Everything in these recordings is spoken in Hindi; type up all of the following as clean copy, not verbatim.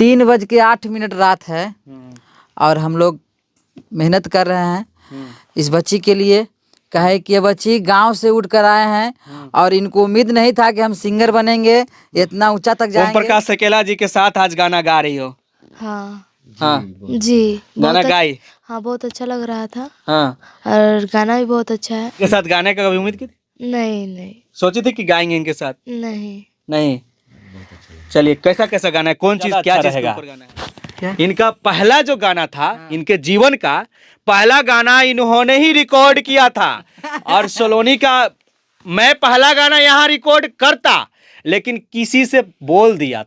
3:08 रात है और हम लोग मेहनत कर रहे हैं इस बच्ची के लिए। कहे कि ये बच्ची गांव से उठ कर आए हैं और इनको उम्मीद नहीं था कि हम सिंगर बनेंगे, इतना ऊंचा तक जाएंगे। ओम प्रकाश सकेला जी के साथ आज गाना गा रही हो। हाँ हाँ जी, गाना गाई। हाँ बहुत अच्छा लग रहा था हाँ और गाना भी बहुत अच्छा है। के साथ गाने का कभी उम्मीद की थी? नहीं सोची थी कि गाएंगे इनके साथ? नहीं। चलिए कैसा कैसा गाना है, कौन चीज क्या चीज के ऊपर गाना है? इनका पहला जो गाना था इनके जीवन का पहला गाना इन्होंने ही रिकॉर्ड किया था। और सोलोनी का मैं पहला गाना यहाँ रिकॉर्ड करता लेकिन किसी से बोल दिया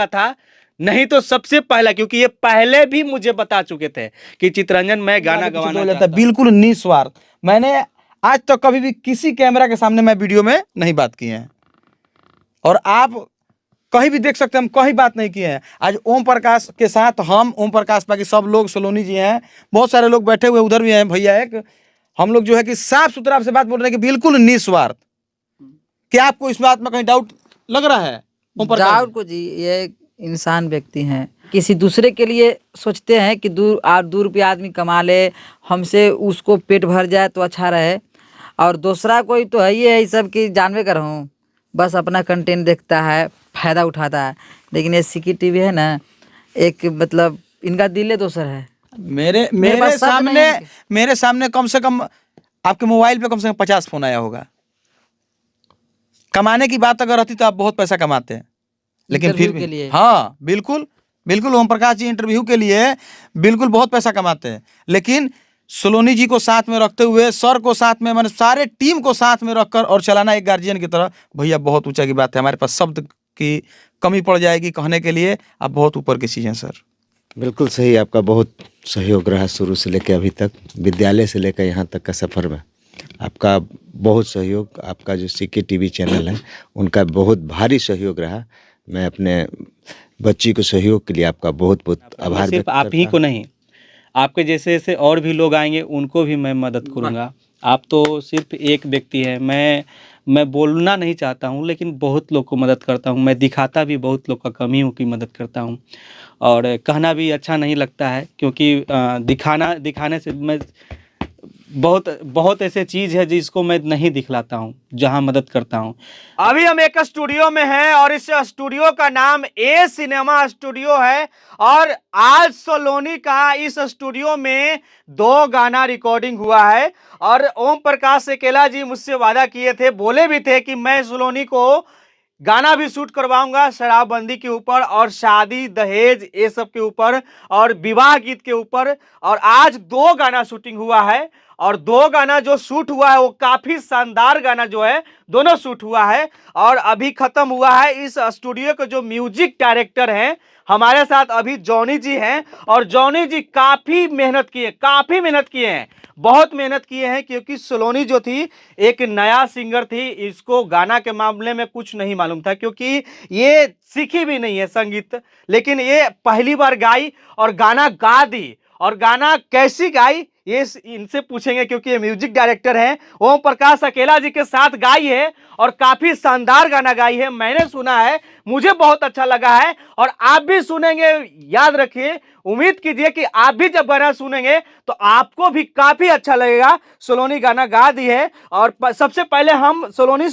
था नहीं तो सबसे पहला, क्योंकि ये पहले भी मुझे बता चुके थे कि चितरंजन मैं गाना गवाना चाहता हूं। बिल्कुल निस्वार्थ। मैंने आज तक कभी भी किसी कैमरा के सामने मैं वीडियो में नहीं बात की है और आप कहीं भी देख सकते हैं हम कहीं बात नहीं किए हैं। आज ओम प्रकाश के साथ हम, ओम प्रकाश बाकी सब लोग, सोलोनी जी हैं, बहुत सारे लोग बैठे हुए उधर भी हैं भैया, एक हम लोग जो है कि साफ सुथरा आपसे बात बोल रहे हैं कि बिल्कुल निस्वार्थ। क्या आपको इस बात में कहीं डाउट लग रहा है? ओम प्रकाश डाउट को जी, ये इंसान व्यक्ति हैं, किसी दूसरे के लिए सोचते हैं कि 2 रुपया आदमी कमा ले, हमसे उसको पेट भर जाए तो अच्छा रहे। और दूसरा कोई तो है ही है सब कि जानवे कर हूँ, बस अपना कंटेंट देखता है, फायदा उठाता है। लेकिन ये सिकी टीवी है ना, एक मतलब इनका दिल दोसर है। मेरे सामने कम से कम आपके मोबाइल पे कम से कम 50 फोन आया होगा। कमाने की बात अगर रहती तो आप बहुत पैसा कमाते हैं, लेकिन फिर भी के लिए। हाँ बिल्कुल ओम प्रकाश जी इंटरव्यू के लिए बिल्कुल बहुत पैसा कमाते हैं, लेकिन सोलोनी जी को साथ में रखते हुए, सर को साथ में, मैंने सारे टीम को साथ में रखकर और चलाना एक गार्जियन की तरह, भैया बहुत ऊंचा की बात है। हमारे पास शब्द की कमी पड़ जाएगी कहने के लिए, आप बहुत ऊपर की चीज़ हैं सर। बिल्कुल सही, आपका बहुत सहयोग रहा शुरू से लेकर अभी तक, विद्यालय से लेकर यहाँ तक का सफ़र में आपका बहुत सहयोग। आपका जो सीके टीवी चैनल है उनका बहुत भारी सहयोग रहा। मैं अपने बच्ची को सहयोग के लिए आपका बहुत बहुत आभार। सिर्फ आप ही को नहीं, आपके जैसे और भी लोग आएंगे उनको भी मैं मदद करूँगा। आप तो सिर्फ एक व्यक्ति है, मैं बोलना नहीं चाहता हूँ लेकिन बहुत लोग को मदद करता हूँ। मैं दिखाता भी बहुत लोग का कमी हूँ कि मदद करता हूँ, और कहना भी अच्छा नहीं लगता है क्योंकि दिखाने से मैं बहुत ऐसे चीज़ है जिसको मैं नहीं दिखलाता हूँ, जहाँ मदद करता हूँ। अभी हम एक स्टूडियो में हैं और इस स्टूडियो का नाम ए सिनेमा स्टूडियो है और आज सोलोनी का इस स्टूडियो में 2 गाना रिकॉर्डिंग हुआ है। और ओम प्रकाश सकेला जी मुझसे वादा किए थे, बोले भी थे कि मैं सोलोनी को गाना भी शूट करवाऊंगा शराबबंदी के ऊपर और शादी दहेज ये सब के ऊपर और विवाह गीत के ऊपर। और आज 2 गाना शूटिंग हुआ है और 2 गाना जो शूट हुआ है वो काफी शानदार गाना जो है दोनों शूट हुआ है और अभी खत्म हुआ है। इस स्टूडियो के जो म्यूजिक डायरेक्टर हैं हमारे साथ अभी जॉनी जी हैं और जॉनी जी काफी मेहनत किए हैं, बहुत मेहनत किए हैं, क्योंकि सोलोनी जो थी एक नया सिंगर थी, इसको गाना के मामले में कुछ नहीं मालूम था क्योंकि ये सीखी भी नहीं है संगीत, लेकिन ये पहली बार गाई और गाना गा दी। और गाना कैसी गाई ये इनसे पूछेंगे क्योंकि ये म्यूजिक डायरेक्टर हैं। ओम प्रकाश सकेला जी के साथ गाई है और काफी शानदार गाना गाई है, मैंने सुना है, मुझे बहुत अच्छा लगा है और आप भी सुनेंगे। याद रखिए, उम्मीद कीजिए कि आप भी जब गाना सुनेंगे तो आपको भी काफी अच्छा लगेगा। सोलोनी गाना गा दी है और सबसे पहले हम सोलोनी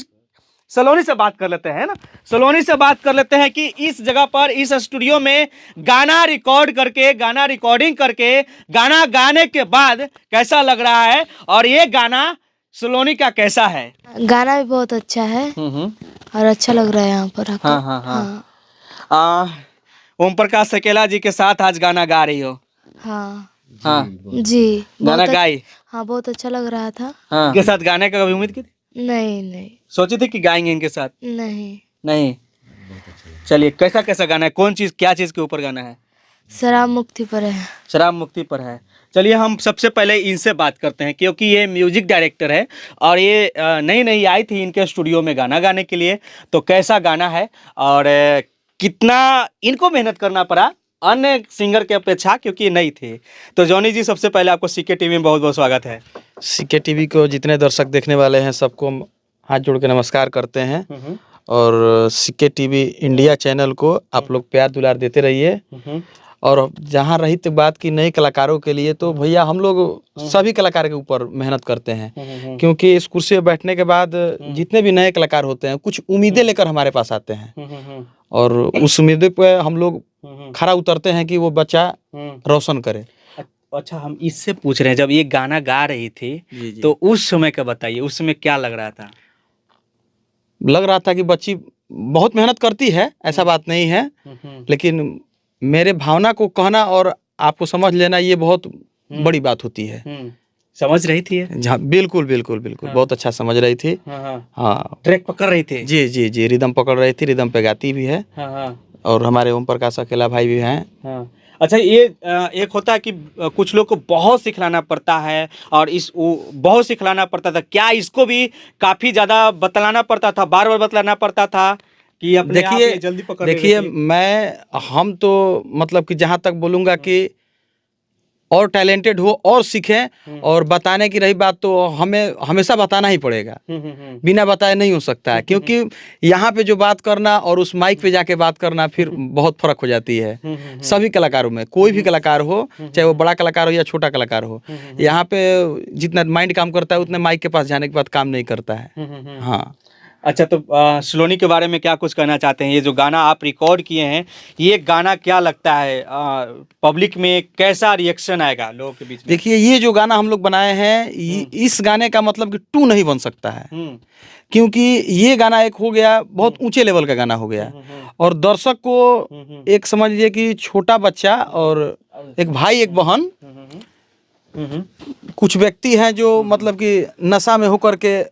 से बात कर लेते हैं ना, सोलोनी से बात कर लेते हैं कि इस जगह पर इस स्टूडियो में गाना रिकॉर्डिंग करके गाना गाने के बाद कैसा लग रहा है और ये गाना सोलोनी का कैसा है? गाना भी बहुत अच्छा है और अच्छा लग रहा है यहाँ पर आकर। हाँ। ओम प्रकाश सकेला जी के साथ आज गाना गा रही हो? हाँ जी, गाना गाई। हाँ बहुत अच्छा लग रहा था। के साथ गाने का कभी उम्मीद की थी? नहीं। सोची थी कि गाएंगे इनके साथ? नहीं। चलिए कैसा गाना है, क्या चीज के ऊपर गाना है? शराब मुक्ति पर है। चलिए हम सबसे पहले इनसे बात करते हैं क्योंकि ये म्यूजिक डायरेक्टर है और ये नई आई थी इनके स्टूडियो में गाना गाने के लिए। तो कैसा गाना है और कितना इनको मेहनत करना पड़ा अन्य सिंगर के अपेक्षा, क्योंकि नई थे। तो जॉनी जी सबसे पहले आपको सीके टीवी में बहुत बहुत स्वागत है। सीके टीवी को जितने दर्शक देखने वाले हैं सबको हाथ जोड़ के नमस्कार करते हैं और सिक्के टीवी इंडिया चैनल को आप लोग प्यार दुलार देते रहिए। और जहाँ रही तो बात की नए कलाकारों के लिए, तो भैया हम लोग सभी कलाकार के ऊपर मेहनत करते हैं, क्योंकि इस कुर्सी पे बैठने के बाद जितने भी नए कलाकार होते हैं कुछ उम्मीदें लेकर हमारे पास आते हैं, और उस उम्मीद पे हम लोग खरा उतरते हैं कि वो बच्चा रोशन करे। अच्छा, हम इससे पूछ रहे हैं, जब ये गाना गा रही थी तो उस समय का बताइए, उस समय क्या लग रहा था? लग रहा था कि बच्ची बहुत मेहनत करती है, ऐसा बात नहीं है, लेकिन मेरे भावना को कहना और आपको समझ लेना ये बहुत बड़ी बात होती है। समझ रही थी ये? हाँ, बिल्कुल बिल्कुल बिल्कुल, बहुत अच्छा समझ रही थी। हाँ, ट्रैक पकड़ रही थी? जी जी जी, रिदम पकड़ रही थी, रिदम पे गाती भी है। और हमारे ओम प्रकाश अकेला भाई भी हैं। अच्छा, ये एक होता है कि कुछ लोग को बहुत सिखलाना पड़ता है, और बहुत सिखलाना पड़ता था, क्या इसको भी काफी ज्यादा बतलाना पड़ता था, बार बार बतलाना पड़ता था कि अपने आप ये जल्दी पकड़ लेती है? हम तो मतलब कि जहाँ तक बोलूँगा कि और टैलेंटेड हो और सीखें, और बताने की रही बात तो हमें हमेशा बताना ही पड़ेगा, बिना बताए नहीं हो सकता है, क्योंकि यहाँ पे जो बात करना और उस माइक पे जाके बात करना फिर बहुत फर्क हो जाती है। सभी कलाकारों में, कोई भी कलाकार हो, चाहे वो बड़ा कलाकार हो या छोटा कलाकार हो, यहाँ पे जितना माइंड काम करता है उतने माइक के पास जाने के बाद काम नहीं करता है। हाँ। अच्छा, तो सलोनी के बारे में क्या कुछ कहना चाहते हैं? ये जो गाना आप रिकॉर्ड किए हैं, ये गाना क्या लगता है पब्लिक में कैसा रिएक्शन आएगा लोगों के बीच में? देखिए, ये जो गाना हम लोग बनाए हैं, इस गाने का मतलब कि 2 नहीं बन सकता है, क्योंकि ये गाना एक हो गया बहुत ऊंचे लेवल का गाना हो गया, और दर्शक को एक समझ लीजिए कि छोटा बच्चा और एक भाई एक बहन, कुछ व्यक्ति हैं जो मतलब कि नशा में होकर के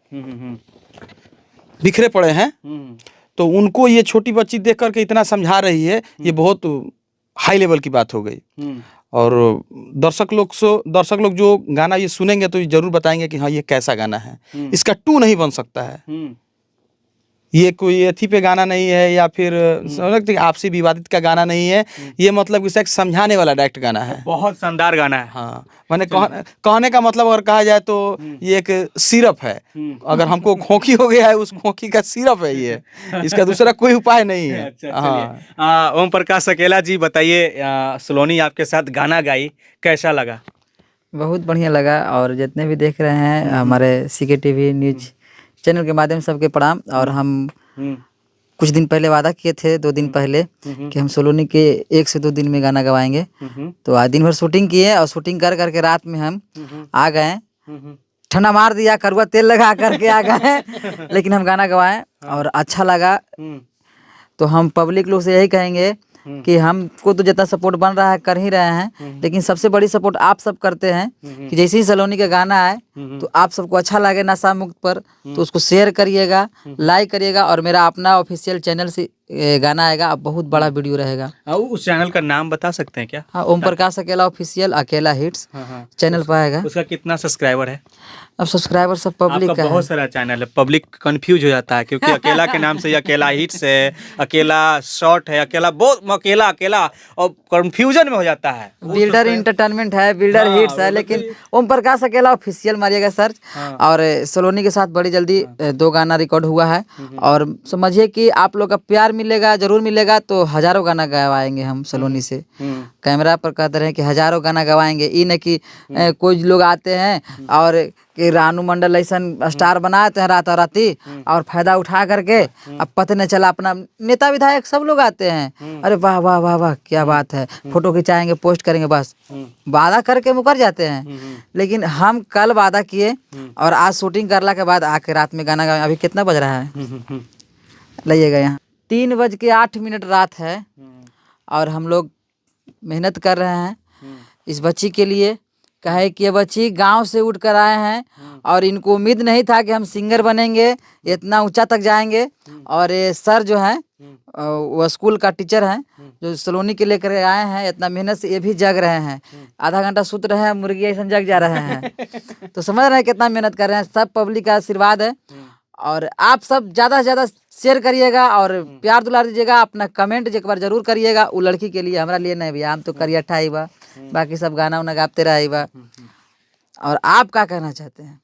बिखरे पड़े हैं, तो उनको ये छोटी बच्ची देख करके इतना समझा रही है, ये बहुत हाई लेवल की बात हो गई। और दर्शक लोग जो गाना ये सुनेंगे तो ये जरूर बताएंगे कि हाँ, ये कैसा गाना है। इसका 2 नहीं बन सकता है। ये कोई एथी पे गाना नहीं है, या फिर समझते आपसी विवादित का गाना नहीं है, ये मतलब इसे समझाने वाला डायरेक्ट गाना है। बहुत शानदार गाना है। हाँ, मैंने कहने का मतलब अगर कहा जाए तो ये एक सिरप है, अगर हमको खोखी हो गया है, उस खोखी का सिरप है ये, इसका दूसरा कोई उपाय नहीं है। अच्छा, ओम प्रकाश अकेला जी बताइए, सलोनी आपके साथ गाना गाई, कैसा लगा? बहुत बढ़िया लगा, और जितने भी देख रहे हैं हमारे सीके टीवी न्यूज चैनल के माध्यम से सबके प्रणाम। और हम कुछ दिन पहले वादा किए थे, 2 दिन पहले, कि हम सलोनी के 1 से 2 दिन में गाना गवाएंगे। तो आज दिन भर शूटिंग किए, और शूटिंग कर करके रात में हम आ गए, ठंडा मार दिया, कड़वा तेल लगा करके आ गए, लेकिन हम गाना गवाएं और अच्छा लगा। तो हम पब्लिक लोग से यही कहेंगे कि हमको तो जितना सपोर्ट बन रहा है कर ही रहे हैं, लेकिन सबसे बड़ी सपोर्ट आप सब करते हैं कि जैसे ही सलोनी का गाना आए तो आप सबको अच्छा लगे नशा मुक्त पर, तो उसको शेयर करिएगा, लाइक करिएगा, और मेरा अपना ऑफिशियल चैनल से गाना आएगा, अब बहुत बड़ा वीडियो रहेगा। उस चैनल का नाम बता सकते हैं क्या? हाँ, ओम प्रकाश अकेला ऑफिशियल, अकेला हिट्स चैनल पर आएगा। उसका कितना सब्सक्राइबर है? अब सब्सक्राइबर सब पब्लिक आपका का बहुत है। सारा चैनल है, पब्लिक कंफ्यूज हो जाता है, क्योंकि अकेला के नाम से ये अकेला हिट्स है, अकेला शॉर्ट है, अकेला बहुत अकेला अकेला, और कंफ्यूजन में हो जाता है। बिल्डर इंटरटेनमेंट है, बिल्डर हिट्स है, लेकिन ओम प्रकाश अकेला ऑफिशियल मारिएगा सर्च। और सलोनी के साथ बड़ी जल्दी 2 गाना रिकॉर्ड हुआ है, और समझिए कि आप लोग का प्यार मिलेगा, जरूर मिलेगा, तो हजारों गाना गवाएंगे हम सलोनी से। कैमरा पर कहते रहे कि हजारों गाना गवाएंगे, ये नहीं कि कोई लोग आते हैं और कि रानू मंडल ऐसा स्टार बनाते हैं रातों राती, और फायदा उठा करके अब पता नहीं चला, अपना नेता विधायक सब लोग आते हैं, अरे वाह वाह वाह वाह क्या बात है, फोटो खिंचाएंगे, पोस्ट करेंगे, बस वादा करके मुकर जाते हैं। लेकिन हम कल वादा किए, और आज शूटिंग करला के बाद आके रात में गाना गाए। अभी कितना बज रहा है, लाइएगा यहाँ 3:08 रात है, और हम लोग मेहनत कर रहे हैं इस बच्ची के लिए। कहे कि ये बच्ची गांव से उठ कर आए हैं, और इनको उम्मीद नहीं था कि हम सिंगर बनेंगे, इतना ऊंचा तक जाएंगे। और ये सर जो हैं वो स्कूल का टीचर हैं, जो सलोनी के लेकर आए हैं, इतना मेहनत से ये भी जग रहे हैं, आधा घंटा सुत रहे हैं, मुर्गी ऐसा जग जा रहे हैं। तो समझ रहे हैं कितना मेहनत कर रहे हैं। सब पब्लिक का आशीर्वाद है, और आप सब ज़्यादा से ज़्यादा शेयर करिएगा और प्यार दुलार दीजिएगा। अपना कमेंट एक बार जरूर करिएगा, वो लड़की के लिए, हमारा लिए नहीं भैया, हम तो करिया ठा ही बा, बाकी सब गाना उना गाते रहे बा। और आप क्या कहना चाहते हैं?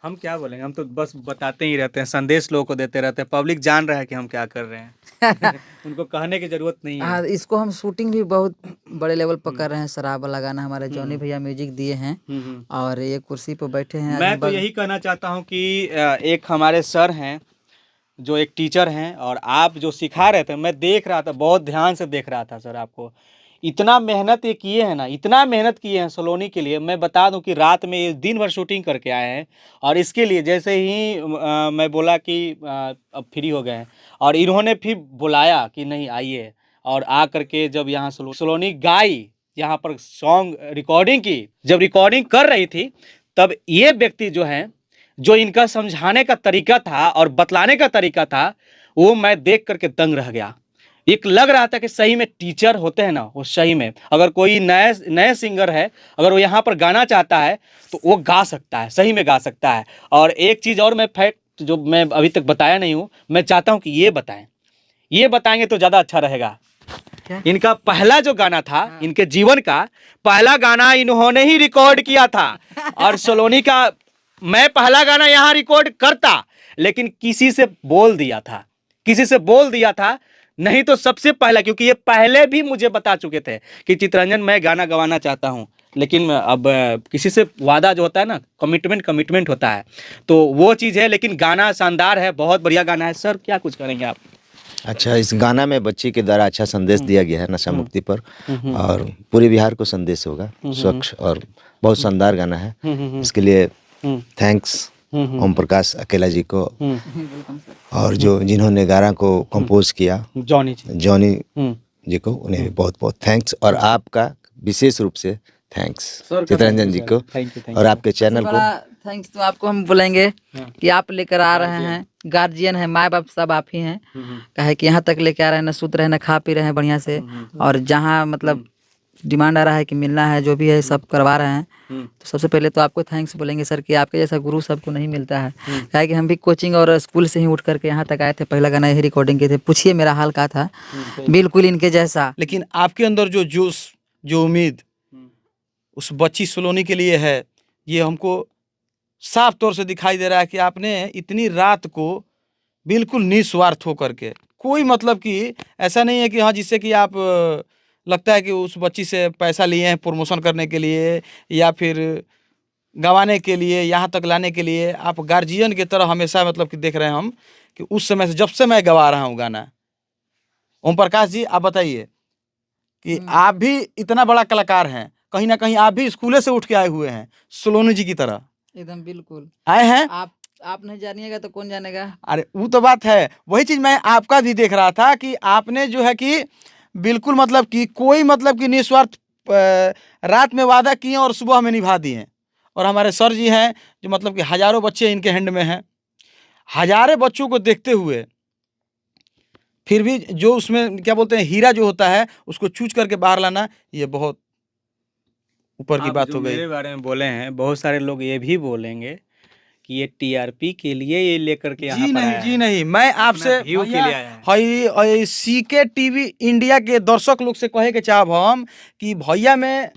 हम क्या बोलेंगे, हम तो बस बताते ही रहते हैं, संदेश लोगों को देते रहते हैं, पब्लिक जान रहा है कि हम क्या कर रहे हैं। उनको कहने की जरूरत नहीं है। हाँ, इसको हम शूटिंग भी बहुत बड़े लेवल पर कर रहे हैं। शराब वाला गाना हमारे जॉनी भैया म्यूजिक दिए हैं और ये कुर्सी पर बैठे हैं। मैं तो यही कहना चाहता हूँ कि एक हमारे सर हैं जो एक टीचर हैं, और आप जो सिखा रहे थे, मैं देख रहा था, बहुत ध्यान से देख रहा था सर आपको। इतना मेहनत ये किए हैं ना, इतना मेहनत किए हैं सलोनी के लिए। मैं बता दूं कि रात में ये दिन भर शूटिंग करके आए हैं, और इसके लिए जैसे ही मैं बोला कि अब फ्री हो गए हैं, और इन्होंने फिर बुलाया कि नहीं आइए, और आ करके जब यहाँ सलोनी गाई, यहाँ पर सॉन्ग रिकॉर्डिंग की, जब रिकॉर्डिंग कर रही थी, तब ये व्यक्ति जो है, जो इनका समझाने का तरीका था और बतलाने का तरीका था, वो मैं देख करके दंग रह गया। एक लग रहा था कि सही में टीचर होते हैं ना, वो सही में अगर कोई नए सिंगर है, अगर वो यहाँ पर गाना चाहता है तो वो गा सकता है, सही में गा सकता है। और एक चीज़ और मैं फैक्ट जो मैं अभी तक बताया नहीं हूँ, मैं चाहता हूँ कि ये बताएं, ये बताएंगे तो ज़्यादा अच्छा रहेगा। इनका पहला जो गाना था, इनके जीवन का पहला गाना इन्होंने ही रिकॉर्ड किया था। और सलोनी का मैं पहला गाना यहाँ रिकॉर्ड करता, लेकिन किसी से बोल दिया था, किसी से बोल दिया था, नहीं तो सबसे पहला, क्योंकि ये पहले भी मुझे बता चुके थे कि चित्ररंजन मैं गाना गवाना चाहता हूँ, लेकिन अब किसी से वादा जो होता है ना, कमिटमेंट होता है, तो वो चीज़ है। लेकिन गाना शानदार है, बहुत बढ़िया गाना है। सर क्या कुछ करेंगे आप? अच्छा, इस गाना में बच्ची के द्वारा अच्छा संदेश दिया गया है नशा मुक्ति पर, और पूरे बिहार को संदेश होगा स्वच्छ, और बहुत शानदार गाना है। इसके लिए थैंक्स ओम प्रकाश अकेला जी को, और जो जिन्होंने गाना को कंपोज किया जॉनी जी को, उन्हें भी बहुत बहुत थैंक्स, और आपका विशेष रूप से थैंक्स चित्ररंजन जी को, और आपके चैनल को थैंक्स तो आपको हम बोलेंगे कि आप लेकर आ रहे हैं, गार्जियन है, माँ बाप सब आप ही हैं। कहे कि यहाँ तक लेके आ रहे हैं, न सुत रहे हैं, न खा पी रहे हैं बढ़िया से, और जहाँ मतलब डिमांड आ रहा है कि मिलना है, जो भी है सब करवा रहे हैं। तो सबसे पहले तो आपको थैंक्स बोलेंगे सर, कि आपके जैसा गुरु सबको नहीं मिलता है। कहे कि हम भी कोचिंग और स्कूल से ही उठ करके यहाँ तक आए थे, पहला गाना यही रिकॉर्डिंग किए थे, पूछिए मेरा हाल का था, बिल्कुल इनके जैसा। लेकिन आपके अंदर जो जोश, जो उम्मीद उस बच्ची सलोनी के लिए है, ये हमको साफ तौर से दिखाई दे रहा है कि आपने इतनी रात को बिल्कुल निस्वार्थ होकर के, कोई मतलब कि ऐसा नहीं है कि हाँ, जिससे कि आप लगता है कि उस बच्ची से पैसा लिए हैं प्रमोशन करने के लिए, या फिर गंवाने के लिए, यहाँ तक लाने के लिए। आप गार्जियन की तरह हमेशा मतलब कि देख रहे हैं हम, कि उस समय से, जब से मैं गवा रहा हूँ गाना। ओम प्रकाश जी, आप बताइए कि आप भी इतना बड़ा कलाकार हैं, कहीं ना कहीं आप भी स्कूले से उठ के आए हुए हैं सलोनी जी की तरह। एकदम बिल्कुल आए हैं आप नहीं जानिएगा तो कौन जानेगा। अरे वो तो बात है, वही चीज मैं आपका भी देख रहा था कि आपने जो है कि बिल्कुल मतलब कि कोई मतलब कि निस्वार्थ रात में वादा किए और सुबह में निभा दिए। और हमारे सर जी हैं जो मतलब कि हजारों बच्चे इनके हैंड में हैं, हजारों बच्चों को देखते हुए फिर भी जो उसमें क्या बोलते हैं हीरा जो होता है, उसको चूज करके बाहर लाना, ये बहुत ऊपर की बात हो गई। मेरे बारे में बोले हैं, बहुत सारे लोग ये भी बोलेंगे कि ये टीआरपी के लिए ये लेकर के यहाँ पर आया है। जी नहीं, मैं आपसे व्यू के लिए आया है। हई सीके टीवी इंडिया के दर्शक लोग से कहे के चाहब हम कि भैया में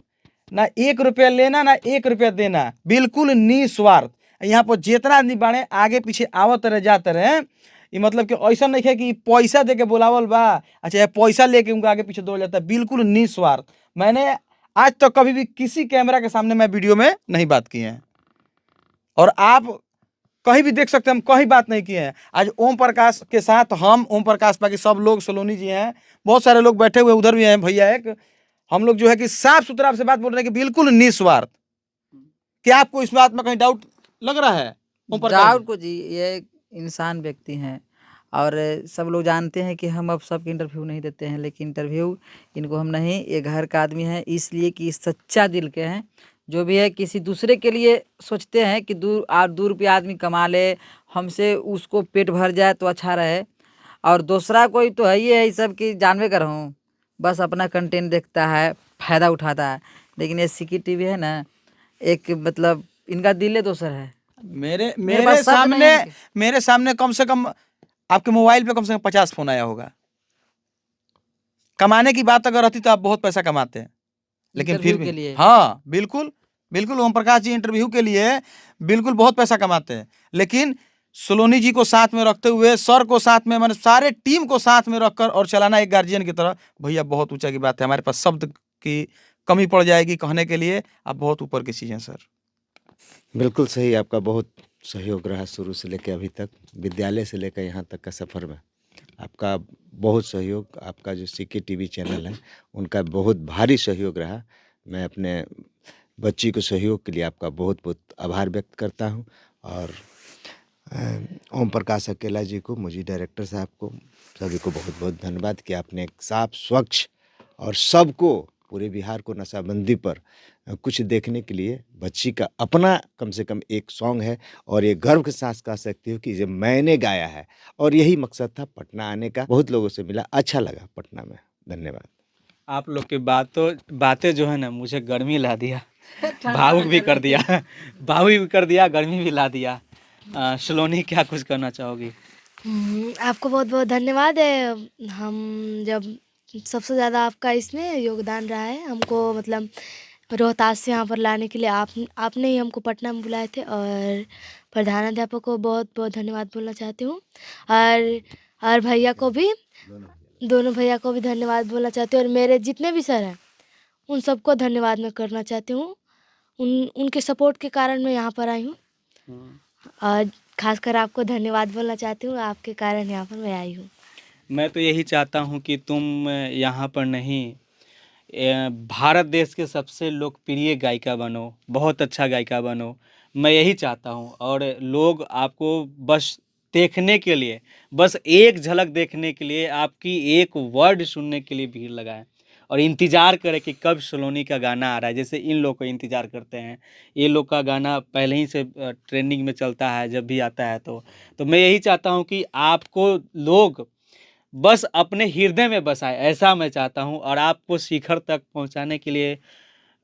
ना 1 रुपया लेना ना 1 रुपया देना, बिल्कुल निस्वार्थ। यहाँ पर जितना आदमी बाड़े आगे पीछे आवत रहे जाते रहे, ये मतलब कि ऐसा नहीं है कि पैसा दे के बुलावल बा, अच्छा पैसा लेके उनका आगे पीछे दौड़ जाता है, बिल्कुल निस्वार्थ। मैंने आज तक कभी भी किसी कैमरा के सामने मैं वीडियो में नहीं बात की है, और आप कहीं भी देख सकते हैं हम कहीं बात नहीं किए हैं। आज ओम प्रकाश के साथ हम, ओम प्रकाश बाकी सब लोग, सलोनी जी हैं, बहुत सारे लोग बैठे हुए उधर भी हैं भैया, एक हम लोग जो है कि साफ सुथरा आपसे बात बोल रहे हैं कि बिल्कुल निस्वार्थ। क्या आपको इस बात में कहीं डाउट लग रहा है ओम प्रकाश? डाउट को जी, ये इंसान व्यक्ति हैं, और सब लोग जानते हैं कि हम अब सबके इंटरव्यू नहीं देते हैं, लेकिन इंटरव्यू इनको हम नहीं, ये घर का आदमी है, इसलिए कि सच्चा दिल के हैं। जो भी है किसी दूसरे के लिए सोचते हैं कि 2 रुपया आदमी कमा ले, हमसे उसको पेट भर जाए तो अच्छा रहे, और दूसरा कोई तो है ही है सब कि जानवे कर हूँ, बस अपना कंटेंट देखता है, फ़ायदा उठाता है। लेकिन ये सिकी टीवी है ना, एक मतलब इनका दिल दोसर है। मेरे सामने कम से कम आपके मोबाइल पे कम से कम 50 फोन आया होगा। कमाने की बात अगर रहती तो आप बहुत पैसा कमाते हैं, लेकिन फिर भी हाँ बिल्कुल बिल्कुल ओम प्रकाश जी इंटरव्यू के लिए बिल्कुल बहुत पैसा कमाते हैं, लेकिन सलोनी जी को साथ में रखते हुए, सर को साथ में, मैंने सारे टीम को साथ में रखकर और चलाना एक गार्जियन की तरह, भैया बहुत ऊंचा की बात है। हमारे पास शब्द की कमी पड़ जाएगी कहने के लिए, आप बहुत ऊपर की चीज़ हैं सर। बिल्कुल सही, आपका बहुत सहयोग रहा शुरू से लेकर अभी तक, विद्यालय से लेकर यहाँ तक का सफ़र में आपका बहुत सहयोग। आपका जो सीके टीवी चैनल है उनका बहुत भारी सहयोग रहा। मैं अपने बच्ची को सहयोग के लिए आपका बहुत बहुत आभार व्यक्त करता हूँ। और ओम प्रकाश अकेला जी को, मुझे डायरेक्टर साहब को, सभी को बहुत बहुत धन्यवाद कि आपने एक साफ स्वच्छ और सबको, पूरे बिहार को नशाबंदी पर कुछ देखने के लिए बच्ची का अपना कम से कम एक सॉन्ग है, और ये गर्व के साथ कह सकती हूँ कि ये मैंने गाया है, और यही मकसद था पटना आने का। बहुत लोगों से मिला, अच्छा लगा पटना में। धन्यवाद। आप लोग की बातें जो है ना, मुझे गर्मी ला दिया, भावुक भी कर दिया, भावुक भी कर दिया, गर्मी भी ला दिया। सलोनी, क्या कुछ करना चाहोगी? आपको बहुत बहुत धन्यवाद है। हम जब सबसे ज़्यादा आपका इसमें योगदान रहा है, हमको मतलब रोहतास से यहाँ पर लाने के लिए आपने ही हमको पटना में बुलाए थे। और प्रधानाध्यापक को बहुत बहुत धन्यवाद बोलना चाहती हूँ। और भैया को भी, दोनों भैया को भी धन्यवाद बोलना चाहती हूँ। और मेरे जितने भी सर हैं उन सबको धन्यवाद मैं करना चाहती हूँ। उनके सपोर्ट के कारण मैं यहाँ पर आई हूँ। और खासकर आपको धन्यवाद बोलना चाहती हूँ, आपके कारण यहाँ पर मैं आई हूँ। मैं तो यही चाहता हूँ कि तुम यहाँ पर नहीं, भारत देश के सबसे लोकप्रिय गायिका बनो, बहुत अच्छा गायिका बनो। मैं यही चाहता हूँ। और लोग आपको बस देखने के लिए, बस एक झलक देखने के लिए, आपकी एक वर्ड सुनने के लिए भीड़ लगाएं और इंतज़ार करें कि कब सलोनी का गाना आ रहा है। जैसे इन लोग को इंतज़ार करते हैं, ये लोग का गाना पहले ही से ट्रेंडिंग में चलता है जब भी आता है। तो मैं यही चाहता हूँ कि आपको लोग बस अपने हृदय में बसाए, ऐसा मैं चाहता हूँ। और आपको शिखर तक पहुँचाने के लिए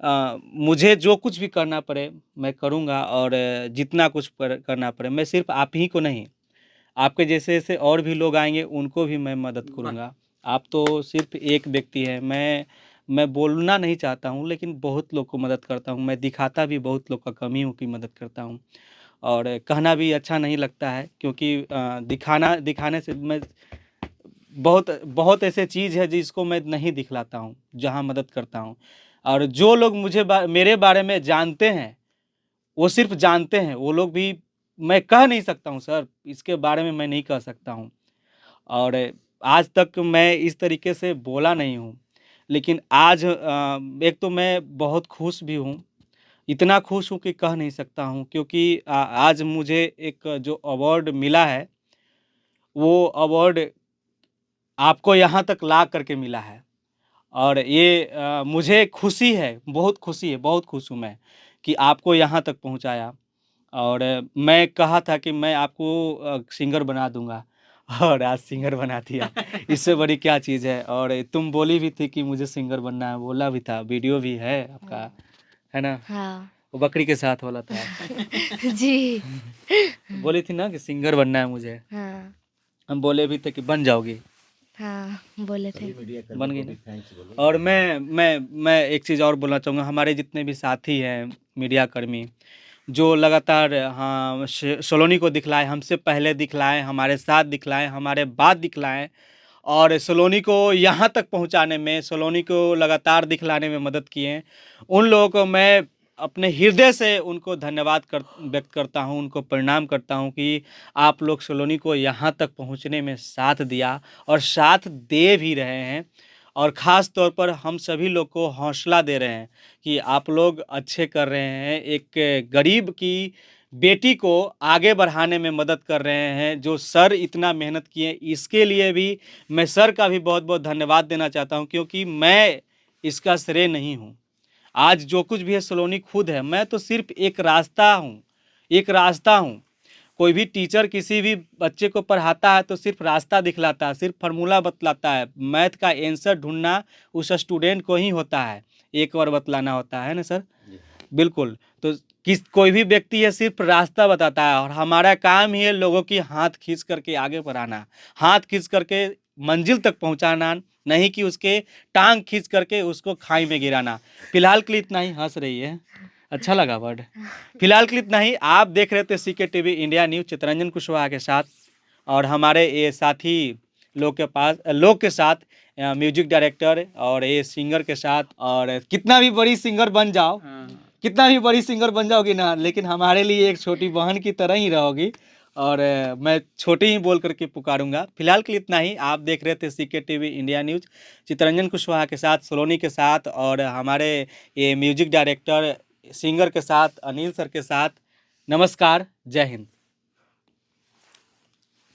मुझे जो कुछ भी करना पड़े मैं करूँगा। और जितना कुछ करना पड़े, मैं सिर्फ आप ही को नहीं, आपके जैसे जैसे और भी लोग आएंगे उनको भी मैं मदद करूँगा। आप तो सिर्फ एक व्यक्ति है। मैं बोलना नहीं चाहता हूँ, लेकिन बहुत लोग को मदद करता हूँ। मैं दिखाता भी बहुत लोग का कमी हूँ कि मदद करता हूँ। और कहना भी अच्छा नहीं लगता है, क्योंकि दिखाने से मैं बहुत बहुत ऐसे चीज़ है जिसको मैं नहीं दिखलाता हूँ, जहाँ मदद करता हूँ। और जो लोग मेरे बारे में जानते हैं, वो सिर्फ जानते हैं। वो लोग भी, मैं कह नहीं सकता हूँ सर, इसके बारे में मैं नहीं कह सकता हूँ। और आज तक मैं इस तरीके से बोला नहीं हूँ। लेकिन आज एक तो मैं बहुत खुश भी हूँ, इतना खुश हूँ कि कह नहीं सकता हूँ। क्योंकि आज मुझे एक जो अवार्ड मिला है, वो अवार्ड आपको यहाँ तक ला करके मिला है। और ये मुझे खुशी है, बहुत खुशी है, बहुत खुश हूँ मैं कि आपको यहाँ तक पहुँचाया। और मैं कहा था कि मैं आपको सिंगर बना दूँगा, और आज सिंगर बना दिया। इससे बड़ी क्या चीज़ है। और तुम बोली भी थी कि मुझे सिंगर बनना है, बोला भी था, वीडियो भी है आपका, है ना? हाँ वो बकरी के साथ वाला था। जी। बोली थी ना कि सिंगर बनना है मुझे। हाँ हम बोले भी थे कि बन जाओगी, हाँ बोले थे। बन गई ना। और मैं एक चीज़ और बोलना चाहूँगा। हमारे जितने भी साथी हैं मीडिया कर्मी, जो लगातार हाँ सलोनी को दिखलाए, हमसे पहले दिखलाए, हमारे साथ दिखलाए, हमारे बाद दिखलाए, और सलोनी को यहाँ तक पहुँचाने में, सलोनी को लगातार दिखलाने में मदद किए, उन लोगों को मैं अपने हृदय से उनको धन्यवाद व्यक्त करता हूँ, उनको प्रणाम करता हूँ कि आप लोग सलोनी को यहाँ तक पहुँचने में साथ दिया और साथ दे भी रहे हैं। और ख़ास तौर पर हम सभी लोग को हौसला दे रहे हैं कि आप लोग अच्छे कर रहे हैं, एक गरीब की बेटी को आगे बढ़ाने में मदद कर रहे हैं। जो सर इतना मेहनत किए, इसके लिए भी मैं सर का भी बहुत बहुत धन्यवाद देना चाहता हूं, क्योंकि मैं इसका श्रेय नहीं हूं। आज जो कुछ भी है सलोनी खुद है, मैं तो सिर्फ एक रास्ता हूं, एक रास्ता हूं। कोई भी टीचर किसी भी बच्चे को पढ़ाता है तो सिर्फ रास्ता दिखलाता है, सिर्फ फार्मूला बतलाता है। मैथ का आंसर ढूंढना उस स्टूडेंट को ही होता है, एक बार बतलाना होता है ना सर? बिल्कुल। तो कोई भी व्यक्ति है सिर्फ रास्ता बताता है, और हमारा काम ही है लोगों की हाथ खींच करके आगे बढ़ाना, हाथ खींच करके मंजिल तक पहुंचाना, नहीं कि उसके टांग खींच करके उसको खाई में गिराना। फिलहाल के लिए इतना ही। हंस रही है, अच्छा लगा वर्ड। फिलहाल के लिए इतना ही। आप देख रहे थे CK TV India news Chitranjan Kushwaha के साथ, और हमारे ये साथी लोग के साथ म्यूजिक डायरेक्टर और ये सिंगर के साथ। और कितना भी बड़ी सिंगर बन जाओ, कितना भी बड़ी सिंगर बन जाओगी ना, लेकिन हमारे लिए एक छोटी बहन की तरह ही रहोगी, और मैं छोटी ही बोल करके पुकारूंगा। फिलहाल के लिए इतना ही। आप देख रहे थे CK TV India news Chitranjan Kushwaha के साथ, सोलोनी के साथ, और हमारे ये म्यूजिक डायरेक्टर सिंगर के साथ, अनिल सर के साथ। नमस्कार, जय हिंद।